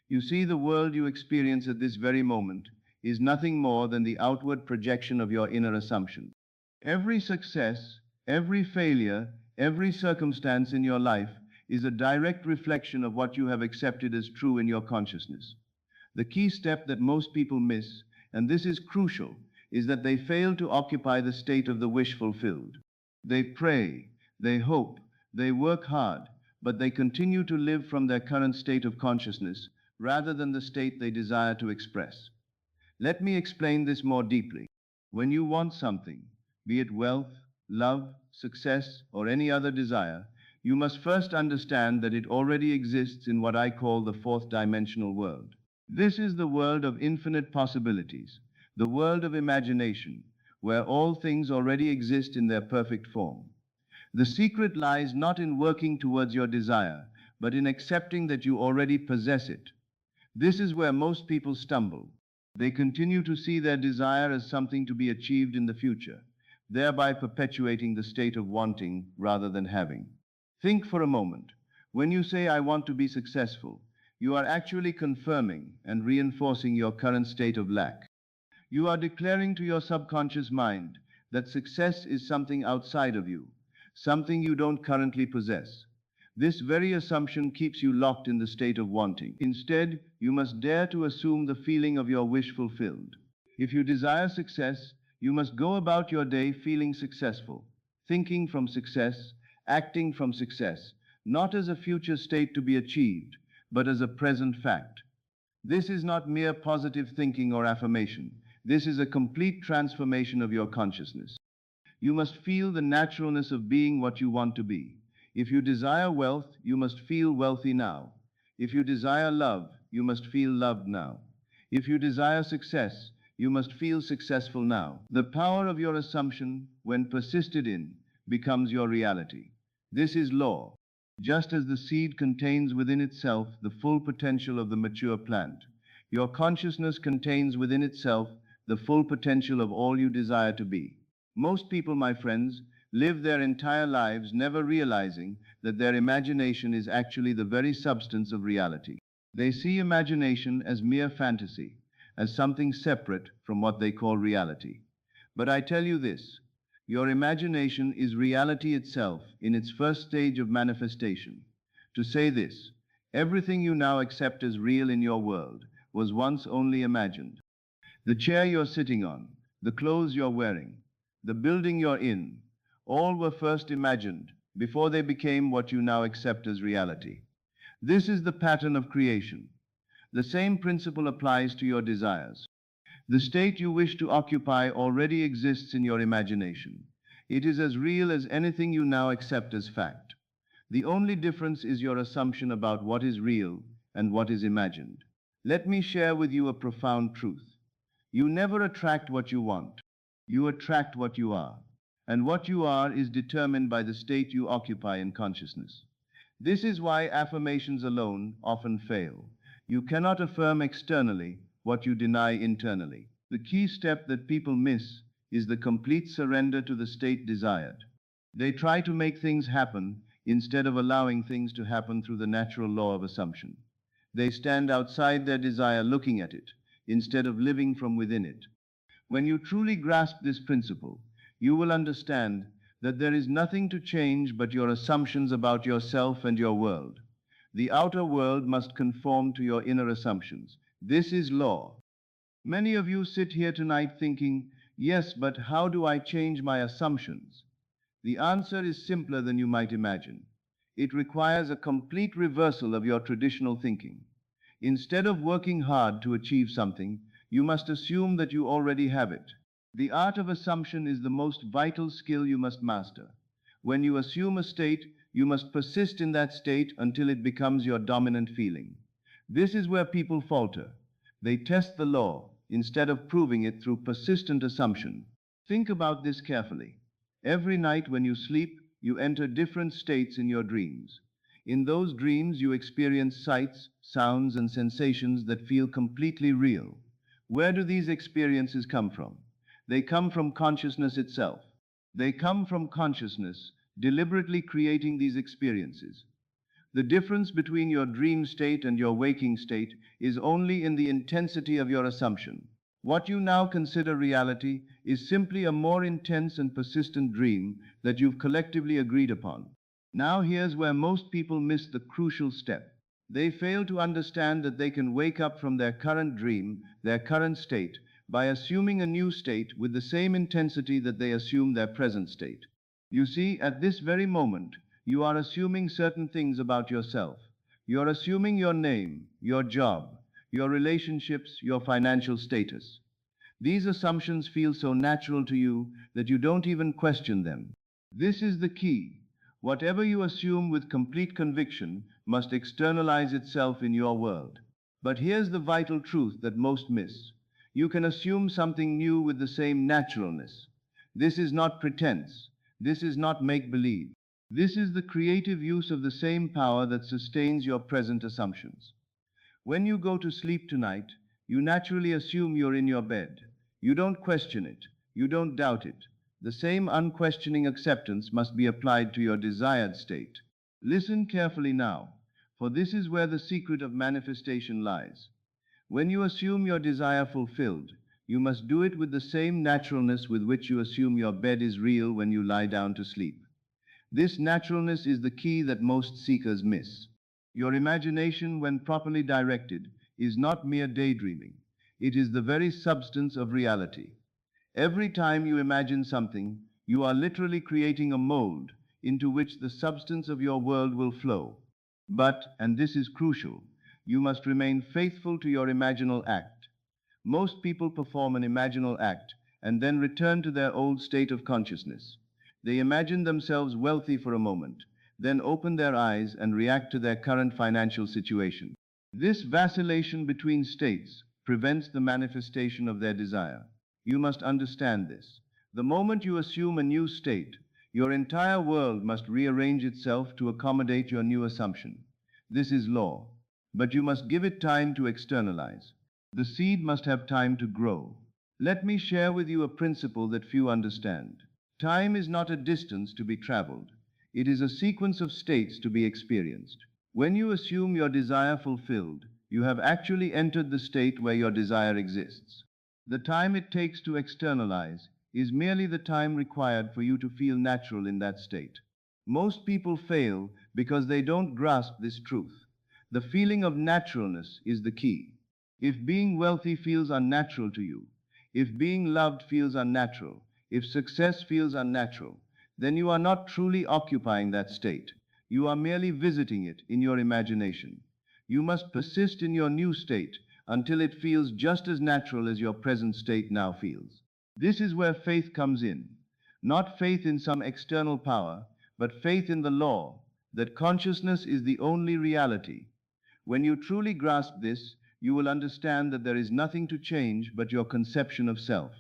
You see, the world you experience at this very moment is nothing more than the outward projection of your inner assumptions. Every success, every failure, every circumstance in your life is a direct reflection of what you have accepted as true in your consciousness. The key step that most people miss, and this is crucial, is that they fail to occupy the state of the wish fulfilled. They pray, they hope, they work hard, but they continue to live from their current state of consciousness rather than the state they desire to express. Let me explain this more deeply. When you want something, be it wealth, love, success, or any other desire, you must first understand that it already exists in what I call the fourth dimensional world. This is the world of infinite possibilities, the world of imagination, where all things already exist in their perfect form. The secret lies not in working towards your desire, but in accepting that you already possess it. This is where most people stumble. They continue to see their desire as something to be achieved in the future, thereby perpetuating the state of wanting rather than having. Think for a moment. When you say, "I want to be successful," you are actually confirming and reinforcing your current state of lack. You are declaring to your subconscious mind that success is something outside of you, something you don't currently possess. This very assumption keeps you locked in the state of wanting. Instead, you must dare to assume the feeling of your wish fulfilled. If you desire success, you must go about your day feeling successful, thinking from success, acting from success, not as a future state to be achieved, but as a present fact. This is not mere positive thinking or affirmation. This is a complete transformation of your consciousness. You must feel the naturalness of being what you want to be. If you desire wealth, you must feel wealthy now. If you desire love, you must feel loved now. If you desire success, you must feel successful now. The power of your assumption, when persisted in, becomes your reality. This is law. Just as the seed contains within itself the full potential of the mature plant, your consciousness contains within itself the full potential of all you desire to be. Most people, my friends, live their entire lives never realizing that their imagination is actually the very substance of reality. They see imagination as mere fantasy, as something separate from what they call reality. But I tell you this, your imagination is reality itself in its first stage of manifestation. To say this, everything you now accept as real in your world was once only imagined. The chair you're sitting on, the clothes you're wearing, the building you're in, all were first imagined before they became what you now accept as reality. This is the pattern of creation. The same principle applies to your desires. The state you wish to occupy already exists in your imagination. It is as real as anything you now accept as fact. The only difference is your assumption about what is real and what is imagined. Let me share with you a profound truth. You never attract what you want. You attract what you are. And what you are is determined by the state you occupy in consciousness. This is why affirmations alone often fail. You cannot affirm externally what you deny internally. The key step that people miss is the complete surrender to the state desired. They try to make things happen instead of allowing things to happen through the natural law of assumption. They stand outside their desire looking at it, instead of living from within it. When you truly grasp this principle, you will understand that there is nothing to change but your assumptions about yourself and your world. The outer world must conform to your inner assumptions. This is law. Many of you sit here tonight thinking, "Yes, but how do I change my assumptions?" The answer is simpler than you might imagine. It requires a complete reversal of your traditional thinking. Instead of working hard to achieve something, you must assume that you already have it. The art of assumption is the most vital skill you must master. When you assume a state, you must persist in that state until it becomes your dominant feeling. This is where people falter. They test the law instead of proving it through persistent assumption. Think about this carefully. Every night when you sleep, you enter different states in your dreams. In those dreams, you experience sights, sounds, and sensations that feel completely real. Where do these experiences come from? They come from consciousness itself. They come from consciousness deliberately creating these experiences. The difference between your dream state and your waking state is only in the intensity of your assumption. What you now consider reality is simply a more intense and persistent dream that you've collectively agreed upon. Now here's where most people miss the crucial step. They fail to understand that they can wake up from their current dream, their current state, by assuming a new state with the same intensity that they assume their present state. You see, at this very moment, you are assuming certain things about yourself. You're assuming your name, your job, your relationships, your financial status. These assumptions feel so natural to you that you don't even question them. This is the key. Whatever you assume with complete conviction must externalize itself in your world. But here's the vital truth that most miss. You can assume something new with the same naturalness. This is not pretense. This is not make-believe. This is the creative use of the same power that sustains your present assumptions. When you go to sleep tonight, you naturally assume you're in your bed. You don't question it. You don't doubt it. The same unquestioning acceptance must be applied to your desired state. Listen carefully now, for this is where the secret of manifestation lies. When you assume your desire fulfilled, you must do it with the same naturalness with which you assume your bed is real when you lie down to sleep. This naturalness is the key that most seekers miss. Your imagination, when properly directed, is not mere daydreaming. It is the very substance of reality. Every time you imagine something, you are literally creating a mold into which the substance of your world will flow. But, and this is crucial, you must remain faithful to your imaginal act. Most people perform an imaginal act and then return to their old state of consciousness. They imagine themselves wealthy for a moment, then open their eyes and react to their current financial situation. This vacillation between states prevents the manifestation of their desire. You must understand this. The moment you assume a new state, your entire world must rearrange itself to accommodate your new assumption. This is law, but you must give it time to externalize. The seed must have time to grow. Let me share with you a principle that few understand. Time is not a distance to be traveled. It is a sequence of states to be experienced. When you assume your desire fulfilled, you have actually entered the state where your desire exists. The time it takes to externalize is merely the time required for you to feel natural in that state. Most people fail because they don't grasp this truth. The feeling of naturalness is the key. If being wealthy feels unnatural to you, if being loved feels unnatural, if success feels unnatural, then you are not truly occupying that state. You are merely visiting it in your imagination. You must persist in your new state until it feels just as natural as your present state now feels. This is where faith comes in. Not faith in some external power, but faith in the law that consciousness is the only reality. When you truly grasp this, you will understand that there is nothing to change but your conception of self.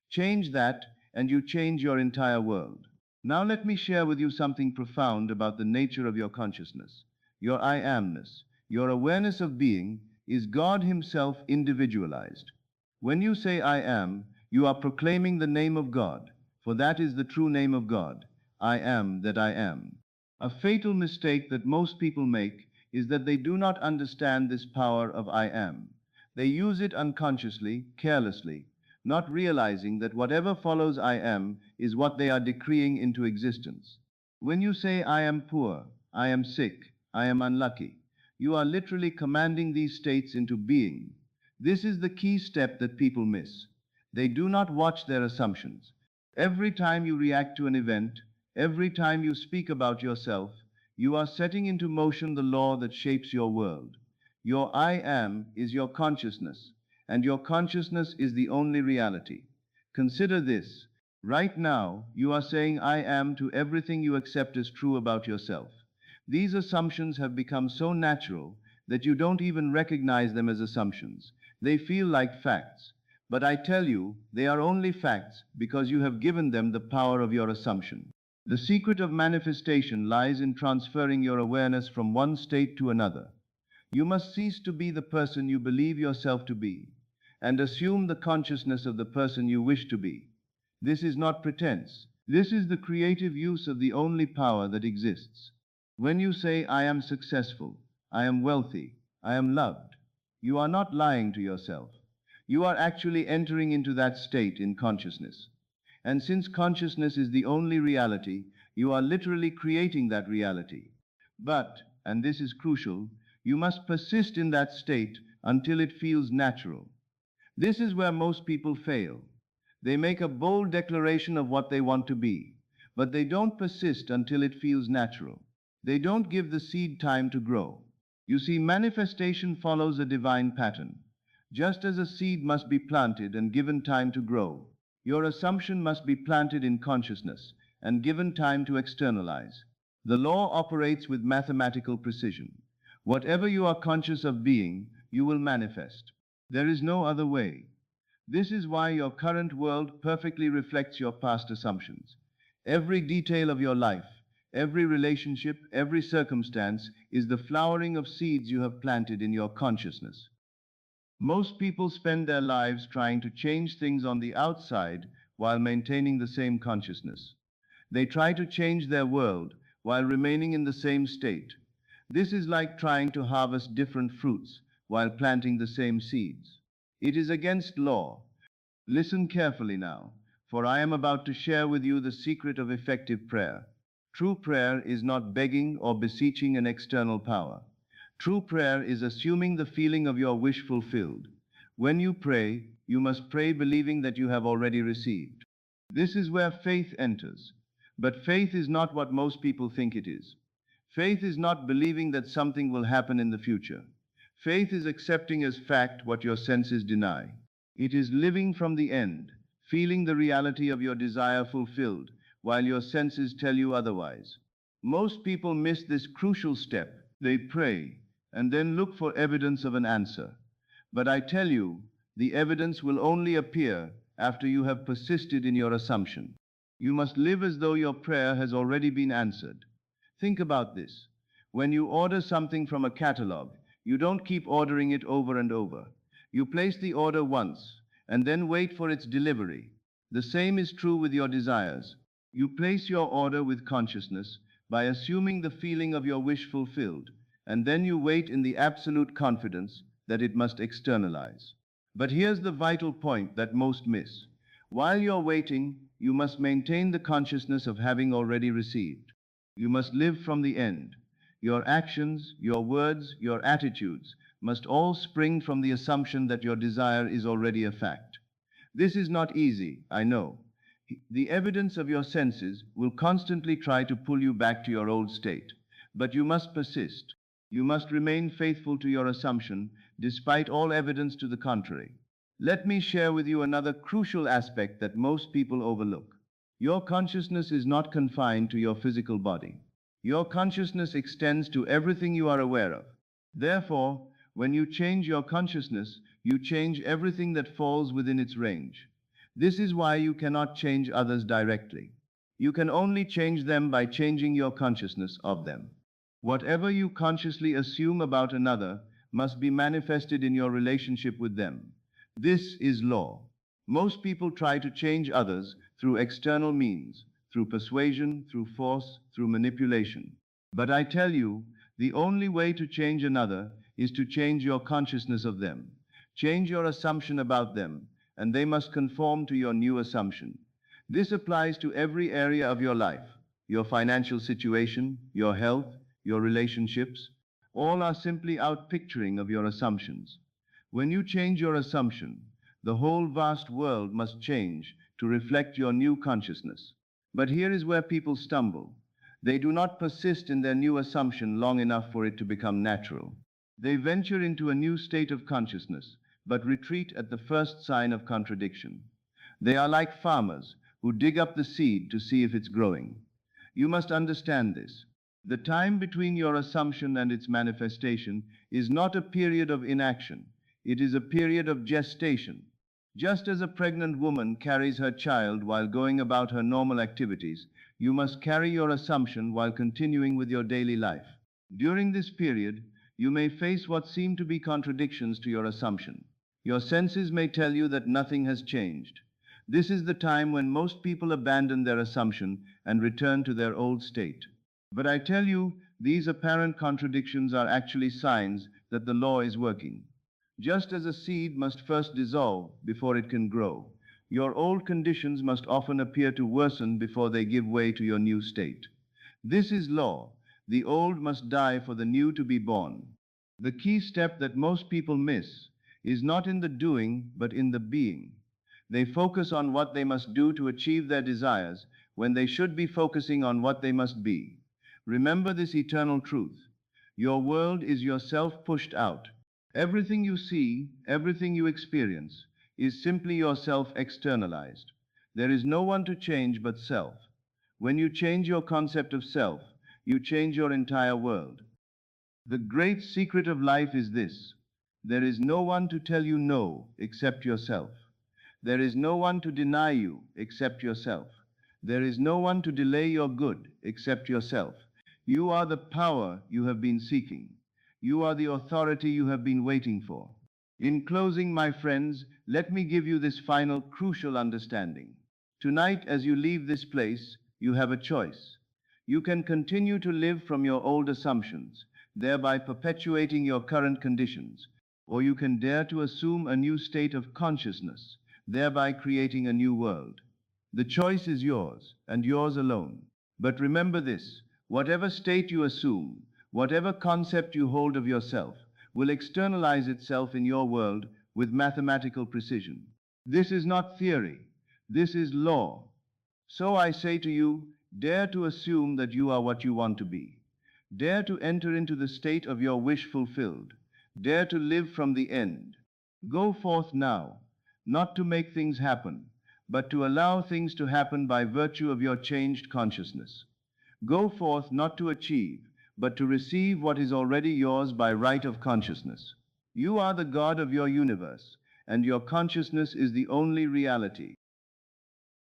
Change that, and you change your entire world. Now let me share with you something profound about the nature of your consciousness. Your I amness, your awareness of being, is God Himself individualized. When you say I am, you are proclaiming the name of God, for that is the true name of God. I am that I am. A fatal mistake that most people make is that they do not understand this power of I am. They use it unconsciously, carelessly, not realizing that whatever follows I am is what they are decreeing into existence. When you say I am poor, I am sick, I am unlucky, you are literally commanding these states into being. This is the key step that people miss. They do not watch their assumptions. Every time you react to an event, every time you speak about yourself, you are setting into motion the law that shapes your world. Your I am is your consciousness, and your consciousness is the only reality. Consider this. Right now, you are saying I am to everything you accept as true about yourself. These assumptions have become so natural that you don't even recognize them as assumptions. They feel like facts. But I tell you, they are only facts because you have given them the power of your assumption. The secret of manifestation lies in transferring your awareness from one state to another. You must cease to be the person you believe yourself to be, and assume the consciousness of the person you wish to be. This is not pretense. This is the creative use of the only power that exists. When you say, I am successful, I am wealthy, I am loved, you are not lying to yourself. You are actually entering into that state in consciousness. And since consciousness is the only reality, you are literally creating that reality. But, and this is crucial, you must persist in that state until it feels natural. This is where most people fail. They make a bold declaration of what they want to be, but they don't persist until it feels natural. They don't give the seed time to grow. You see, manifestation follows a divine pattern. Just as a seed must be planted and given time to grow, your assumption must be planted in consciousness and given time to externalize. The law operates with mathematical precision. Whatever you are conscious of being, you will manifest. There is no other way. This is why your current world perfectly reflects your past assumptions. Every detail of your life, every relationship, every circumstance is the flowering of seeds you have planted in your consciousness. Most people spend their lives trying to change things on the outside while maintaining the same consciousness. They try to change their world while remaining in the same state. This is like trying to harvest different fruits while planting the same seeds. It is against law. Listen carefully now, for I am about to share with you the secret of effective prayer. True prayer is not begging or beseeching an external power. True prayer is assuming the feeling of your wish fulfilled. When you pray, you must pray believing that you have already received. This is where faith enters. But faith is not what most people think it is. Faith is not believing that something will happen in the future. Faith is accepting as fact what your senses deny. It is living from the end, feeling the reality of your desire fulfilled, while your senses tell you otherwise. Most people miss this crucial step. They pray, and then look for evidence of an answer. But I tell you, the evidence will only appear after you have persisted in your assumption. You must live as though your prayer has already been answered. Think about this. When you order something from a catalog, you don't keep ordering it over and over. You place the order once, and then wait for its delivery. The same is true with your desires. You place your order with consciousness by assuming the feeling of your wish fulfilled, and then you wait in the absolute confidence that it must externalize. But here's the vital point that most miss. While you're waiting, you must maintain the consciousness of having already received. You must live from the end. Your actions, your words, your attitudes must all spring from the assumption that your desire is already a fact. This is not easy, I know. The evidence of your senses will constantly try to pull you back to your old state. But you must persist. You must remain faithful to your assumption, despite all evidence to the contrary. Let me share with you another crucial aspect that most people overlook. Your consciousness is not confined to your physical body. Your consciousness extends to everything you are aware of. Therefore, when you change your consciousness, you change everything that falls within its range. This is why you cannot change others directly. You can only change them by changing your consciousness of them. Whatever you consciously assume about another must be manifested in your relationship with them. This is law. Most people try to change others through external means, through persuasion, through force, through manipulation. But I tell you, the only way to change another is to change your consciousness of them. Change your assumption about them, and they must conform to your new assumption. This applies to every area of your life, your financial situation, your health, your relationships. All are simply outpicturing of your assumptions. When you change your assumption, the whole vast world must change to reflect your new consciousness. But here is where people stumble. They do not persist in their new assumption long enough for it to become natural. They venture into a new state of consciousness, but retreat at the first sign of contradiction. They are like farmers who dig up the seed to see if it's growing. You must understand this. The time between your assumption and its manifestation is not a period of inaction. It is a period of gestation. Just as a pregnant woman carries her child while going about her normal activities, you must carry your assumption while continuing with your daily life. During this period, you may face what seem to be contradictions to your assumption. Your senses may tell you that nothing has changed. This is the time when most people abandon their assumption and return to their old state. But I tell you, These apparent contradictions are actually signs that the law is working. Just as a seed must first dissolve before it can grow, your old conditions must often appear to worsen before they give way to your new state. This is law. The old must die for the new to be born. The key step that most people miss is not in the doing, but in the being. They focus on what they must do to achieve their desires when they should be focusing on what they must be. Remember this eternal truth. Your world is yourself pushed out. Everything you see, everything you experience, is simply yourself externalized. There is no one to change but self. When you change your concept of self, you change your entire world. The great secret of life is this: there is no one to tell you no except yourself. There is no one to deny you except yourself. There is no one to delay your good except yourself. You are the power you have been seeking. You are the authority you have been waiting for. In closing, my friends, let me give you this final crucial understanding. Tonight, as you leave this place, you have a choice. You can continue to live from your old assumptions, thereby perpetuating your current conditions, or you can dare to assume a new state of consciousness, thereby creating a new world. The choice is yours, and yours alone. But remember this: whatever state you assume, whatever concept you hold of yourself, will externalize itself in your world with mathematical precision. This is not theory, this is law. So I say to you, dare to assume that you are what you want to be. Dare to enter into the state of your wish fulfilled. Dare to live from the end. Go forth now, not to make things happen, but to allow things to happen by virtue of your changed consciousness. Go forth not to achieve, but to receive what is already yours by right of consciousness. You are the God of your universe, and your consciousness is the only reality.